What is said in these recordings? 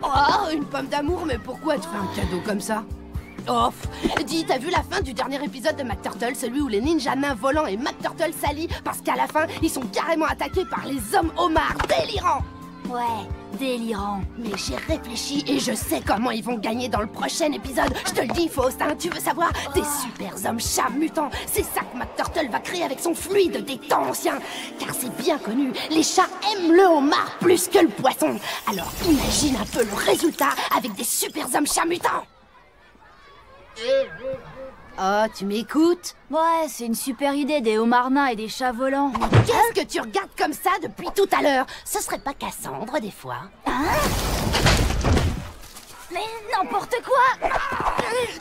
Oh, une pomme d'amour, mais pourquoi tu fais un cadeau comme ça? Oh, dis, t'as vu la fin du dernier épisode de McTurtle, celui où les ninjas nains volants et McTurtle s'allient parce qu'à la fin, ils sont carrément attaqués par les hommes homards délirants. Ouais, délirant. Mais j'ai réfléchi et je sais comment ils vont gagner dans le prochain épisode. Je te le dis, Faust, hein, tu veux savoir? Des super hommes chats mutants. C'est ça que McTurtle va créer avec son fluide des temps anciens. Car c'est bien connu, les chats aiment le homard plus que le poisson. Alors imagine un peu le résultat avec des super hommes chats mutants. Oh, tu m'écoutes? Ouais, c'est une super idée, des homards nains et des chats volants. Qu'est-ce que tu regardes comme ça depuis tout à l'heure? Ce serait pas Cassandre, des fois? Hein? Mais n'importe quoi!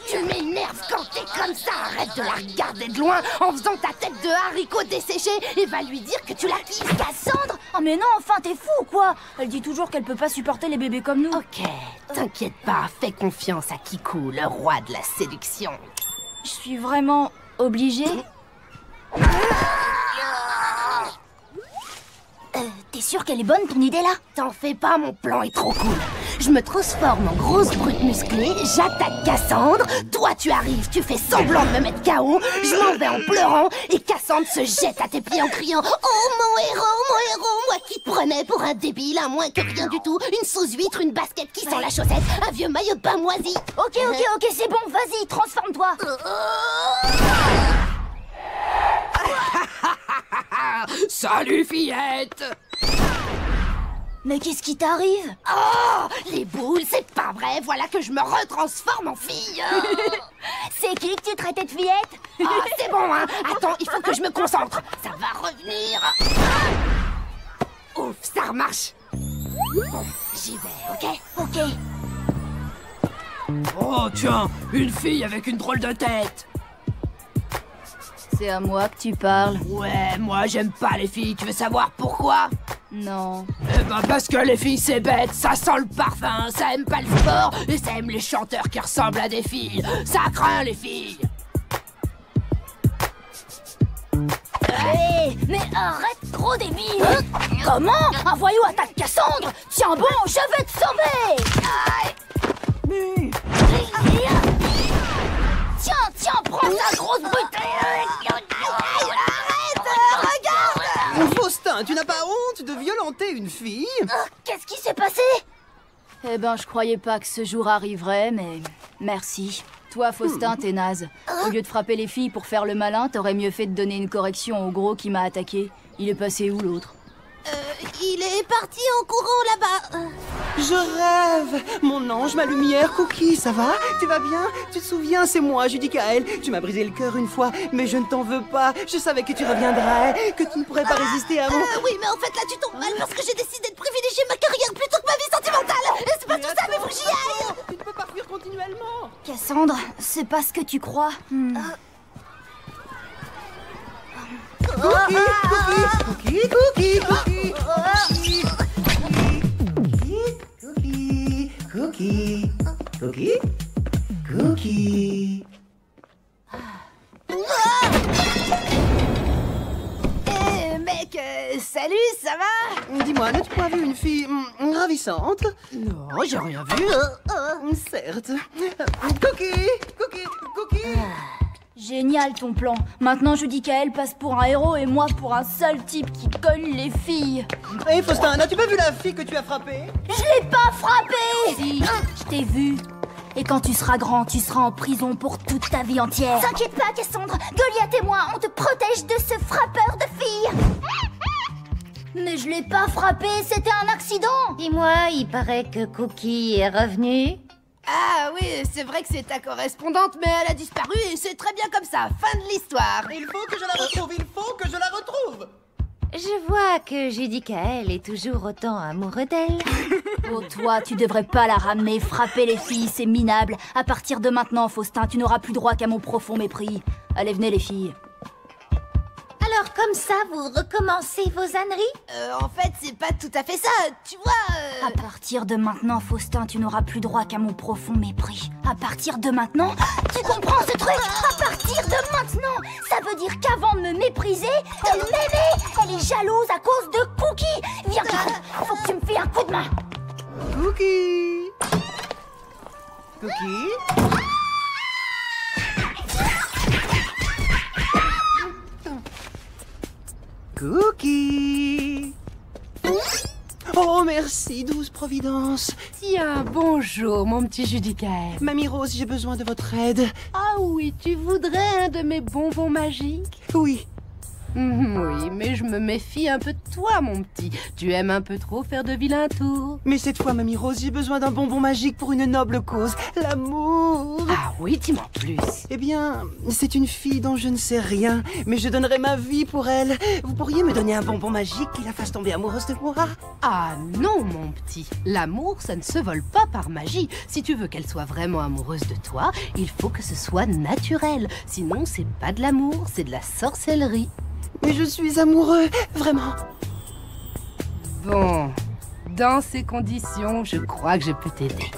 Tu m'énerves quand t'es comme ça. Arrête de la regarder de loin en faisant ta tête de haricot desséché et va lui dire que tu la kiffes. Cassandre? Oh mais non, enfin, t'es fou ou quoi? Elle dit toujours qu'elle peut pas supporter les bébés comme nous. Ok, t'inquiète pas, fais confiance à Kiku, le roi de la séduction. Je suis vraiment obligée? T'es sûre qu'elle est bonne ton idée là? T'en fais pas, mon plan est trop cool. Je me transforme en grosse brute musclée, j'attaque Cassandre, toi tu arrives, tu fais semblant de me mettre KO, je m'en vais en pleurant, et Cassandre se jette à tes pieds en criant « Oh mon héros, moi qui te prenais pour un débile, un moins que rien du tout, une sous-huître, une basket qui sent la chaussette, un vieux maillot de bain moisi !» Ok, c'est bon, vas-y, transforme-toi. Salut fillette! Mais qu'est-ce qui t'arrive? Oh, les boules, c'est pas vrai, voilà que je me retransforme en fille. C'est qui que tu traitais de fillette? Ah, c'est bon, hein. Attends, il faut que je me concentre. Ça va revenir. Ouf, ça remarche. Bon, j'y vais, ok? Oh, tiens, une fille avec une drôle de tête. C'est à moi que tu parles. Ouais, moi j'aime pas les filles, tu veux savoir pourquoi? Non. Eh ben parce que les filles c'est bête, ça sent le parfum, ça aime pas le sport et ça aime les chanteurs qui ressemblent à des filles. Ça craint les filles. Mais arrête, gros débile! Comment? Un voyou attaque Cassandre? Tiens bon, je vais te sauver! Tiens, prends ta grosse brute! Arrête! Regarde! Faustin, tu n'as pas honte de violenter une fille? Qu'est-ce qui s'est passé? Eh ben, je croyais pas que ce jour arriverait, mais merci. Toi, Faustin, t'es naze. Au lieu de frapper les filles pour faire le malin, t'aurais mieux fait de donner une correction au gros qui m'a attaqué. Il est passé où, l'autre? Il est parti en courant là-bas. Je rêve! Mon ange, ma lumière, Cookie, ça va? Tu vas bien? Tu te souviens, c'est moi, Judicaël. Tu m'as brisé le cœur une fois, mais je ne t'en veux pas. Je savais que tu reviendrais, que tu ne pourrais pas résister à mon... Oui, mais en fait là tu tombes mal parce que j'ai décidé de privilégier ma carrière plutôt que ma vie sentimentale. Et c'est pas tout ça, mais faut que j'y aille. Tu ne peux pas fuir continuellement. Cassandre, c'est pas ce que tu crois. Cookie. Mec, salut, ça va? Dis-moi, n'as-tu pas vu une fille ravissante? Non, j'ai rien vu. Certes. Cookie. Génial ton plan. Maintenant, Judicaël passe pour un héros et moi pour un sale type qui colle les filles. Hé Faustin, n'as-tu pas vu la fille que tu as frappée? Je l'ai pas frappé! Si, je t'ai vu. Et quand tu seras grand, tu seras en prison pour toute ta vie entière. T'inquiète pas, Cassandre. Goliath et moi, on te protège de ce frappeur de filles. Mais je l'ai pas frappé, c'était un accident. Dis-moi, il paraît que Cookie est revenue. Ah oui, c'est vrai que c'est ta correspondante, mais elle a disparu et c'est très bien comme ça. Fin de l'histoire. Il faut que je la retrouve. Je vois que Judicaël est toujours autant amoureux d'elle. Oh, toi, tu devrais pas la ramener. Frapper les filles, c'est minable. À partir de maintenant, Faustin, tu n'auras plus droit qu'à mon profond mépris. Allez, venez les filles. Alors comme ça, vous recommencez vos âneries? En fait, c'est pas tout à fait ça, tu vois. À partir de maintenant, Faustin, tu n'auras plus droit qu'à mon profond mépris. À partir de maintenant, tu comprends ce truc? À partir de maintenant, ça veut dire qu'avant de me mépriser, elle m'aimait. Elle est jalouse à cause de Cookie. Viens, Kiku, faut que tu me fais un coup de main. Cookie. Cookie? Cookie! Oh, merci, douce Providence. Tiens, bonjour, mon petit Judicaël. Mamie Rose, j'ai besoin de votre aide. Ah oui, tu voudrais un de mes bonbons magiques? Oui. Oui, mais je me méfie un peu de toi, mon petit. Tu aimes un peu trop faire de vilains tours. Mais cette fois, Mamie Rose, j'ai besoin d'un bonbon magique pour une noble cause, l'amour. Ah oui, dis-moi plus. Eh bien, c'est une fille dont je ne sais rien, mais je donnerai ma vie pour elle. Vous pourriez me donner un bonbon magique qui la fasse tomber amoureuse de moi? Ah non, mon petit. L'amour, ça ne se vole pas par magie. Si tu veux qu'elle soit vraiment amoureuse de toi, il faut que ce soit naturel. Sinon, c'est pas de l'amour, c'est de la sorcellerie. Mais je suis amoureux, vraiment. Bon, dans ces conditions, je crois que je peux t'aider.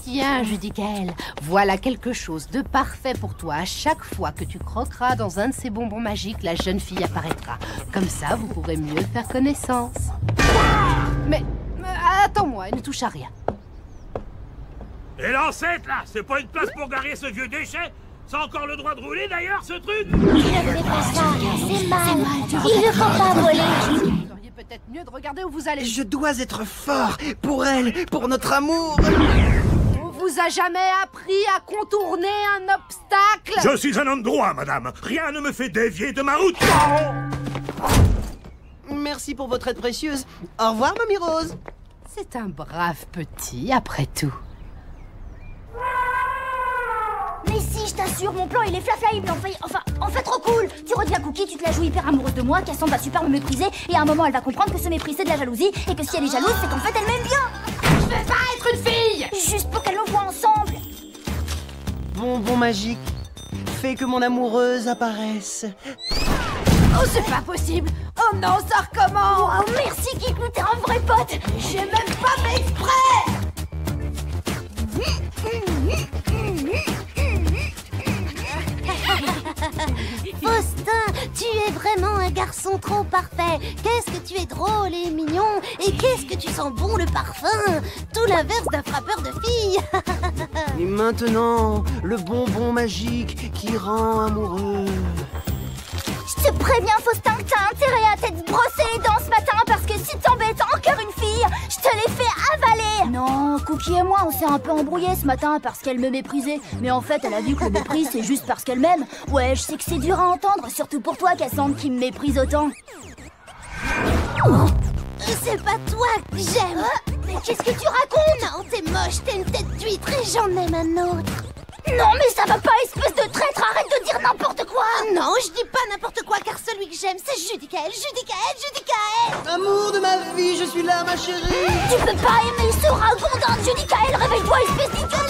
Tiens, Judicaël, voilà quelque chose de parfait pour toi. À chaque fois que tu croqueras dans un de ces bonbons magiques, la jeune fille apparaîtra. Comme ça, vous pourrez mieux faire connaissance. Mais attends-moi, il ne touche à rien. Et l'ancêtre, là, c'est pas une place pour garer ce vieux déchet? Ça a encore le droit de rouler, d'ailleurs, ce truc? Ne fais pas ça, c'est mal. Il ne faut pas voler. Vous auriez peut-être mieux de regarder où vous allez. Je dois être fort pour elle, pour notre amour. On vous a jamais appris à contourner un obstacle? Je suis un homme droit, madame. Rien ne me fait dévier de ma route. Merci pour votre aide précieuse. Au revoir, Mamie Rose. C'est un brave petit, après tout. Mais si, je t'assure, mon plan il est flaflaïble, en fait trop cool. Tu redeviens Cookie, tu te la joues hyper amoureuse de moi, Cassandre va super me mépriser, et à un moment elle va comprendre que ce mépris c'est de la jalousie, et que si elle est jalouse, c'est qu'en fait elle m'aime bien. Je veux pas être une fille. Juste pour qu'elle nous voit ensemble. Bonbon magique, fais que mon amoureuse apparaisse. Oh, c'est pas possible. Oh non, ça recommence. Wow, merci Kikou, t'es un vrai pote. J'ai même pas fait exprès. Faustin, tu es vraiment un garçon trop parfait. Qu'est-ce que tu es drôle et mignon. Et qu'est-ce que tu sens bon le parfum. Tout l'inverse d'un frappeur de filles. Et maintenant, le bonbon magique qui rend amoureux. Je te préviens, Faustin, que t'as intérêt à t'être brossé les dents ce matin, parce que si t'embêtes encore une fille, je te l'ai fait avaler. Non, Cookie et moi, on s'est un peu embrouillés ce matin parce qu'elle me méprisait. Mais en fait, elle a vu que le mépris, c'est juste parce qu'elle m'aime. Ouais, je sais que c'est dur à entendre, surtout pour toi, Cassandre, qui me méprise autant. C'est pas toi que j'aime. Mais qu'est-ce que tu racontes? Non, t'es moche, t'as une tête d'huître et j'en aime un autre. Non, mais ça va pas, espèce de traître, arrête de dire n'importe quoi. Non, je dis pas n'importe quoi, car celui que j'aime, c'est Judicaël, Judicaël, Judicaël. Amour de ma vie, je suis là, ma chérie. Tu peux pas aimer ce ragondin de Judicaël, réveille-toi, espèce d'idiot.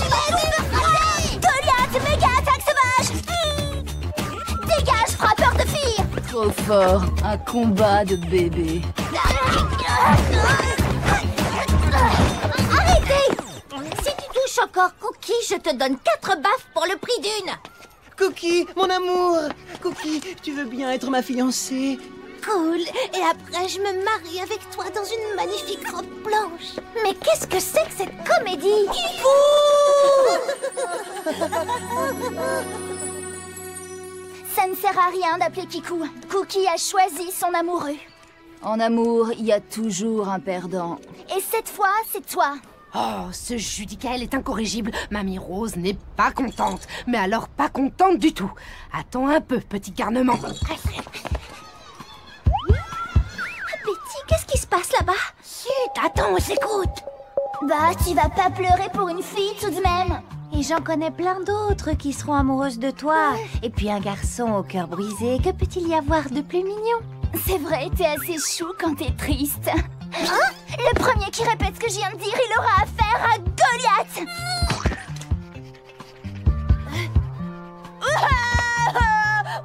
Goliath, méga attaque sauvage. Dégage, frappeur de filles. Trop fort, un combat de bébé. Arrêtez. Si tu touches encore Cookie, je te donne 4 baffes pour le prix d'une. Cookie, mon amour. Cookie, tu veux bien être ma fiancée? Cool. Et après, je me marie avec toi dans une magnifique robe blanche. Mais qu'est-ce que c'est que cette comédie? Ça ne sert à rien d'appeler Kikou. Cookie a choisi son amoureux. En amour, il y a toujours un perdant. Et cette fois, c'est toi. Oh, ce Judicaël est incorrigible. Mamie Rose n'est pas contente. Mais alors pas contente du tout. Attends un peu, petit garnement. Betty, qu'est-ce qui se passe là-bas? Chut, attends, on s'écoute. Bah, tu vas pas pleurer pour une fille tout de même. Et j'en connais plein d'autres qui seront amoureuses de toi. Et puis un garçon au cœur brisé, que peut-il y avoir de plus mignon? C'est vrai, t'es assez chou quand t'es triste. Hein? Le premier qui répète ce que je viens de dire, il aura affaire à Goliath.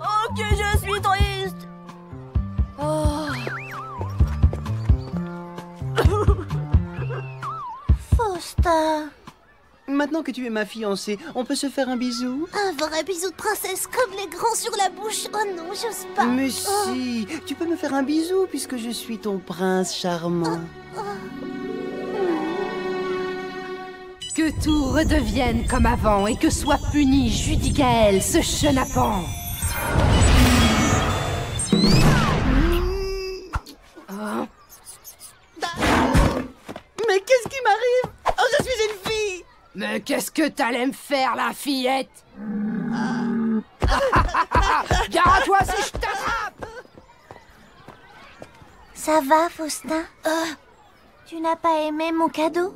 Oh, que je suis triste. Oh. Faustin. Maintenant que tu es ma fiancée, on peut se faire un bisou? Un vrai bisou de princesse comme les grands sur la bouche. Oh non, j'ose pas. Mais si, tu peux me faire un bisou puisque je suis ton prince charmant. Que tout redevienne comme avant et que soit puni Judicaël, ce chenapan. Mais qu'est-ce qui m'arrive? Oh, je suis une fille! Mais qu'est-ce que t'allais me faire, la fillette? Gare à toi si je t'attrape! Ça va, Faustin? Tu n'as pas aimé mon cadeau?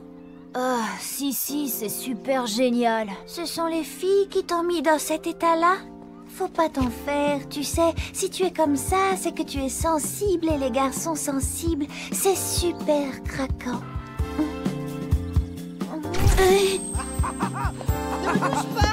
Si, c'est super génial. Ce sont les filles qui t'ont mis dans cet état-là? Faut pas t'en faire, tu sais, si tu es comme ça, c'est que tu es sensible et les garçons sensibles, c'est super craquant. Ne me touche pas!